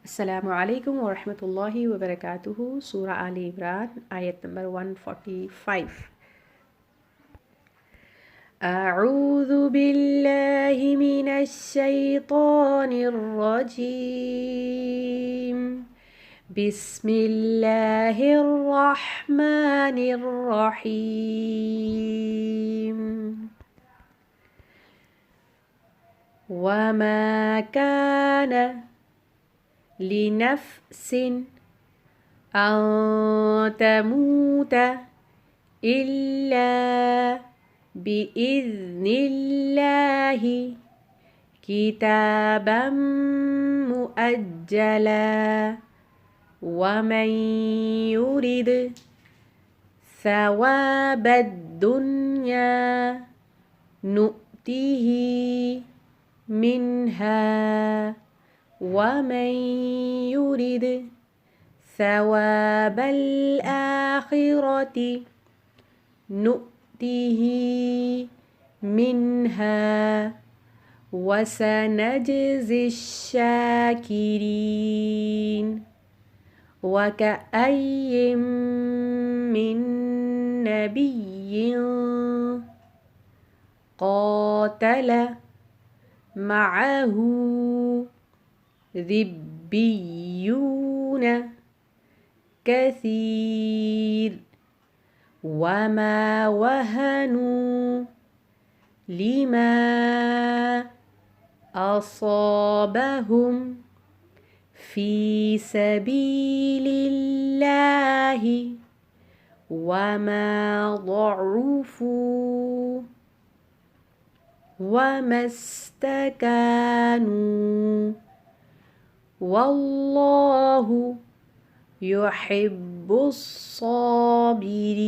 Assalamualaikum warahmatullahi wabarakatuh. Surah Ali Imran ayat number 145. A'udzu billahi minasy syaithanir rajim. Bismillahirrahmanirrahim. Wa ma kana لنفس أن تموت إلا بإذن الله كتابا مؤجلا ومن يرد ثواب الدنيا نؤته منها ومن يرد ثواب الآخرة نؤته منها وسنجزي الشاكرين وكأي من نبي قاتل معه ذبيون كثير وما وهنوا لما أصابهم في سبيل الله وما ضعفوا وما استكانوا والله يحب الصابرين.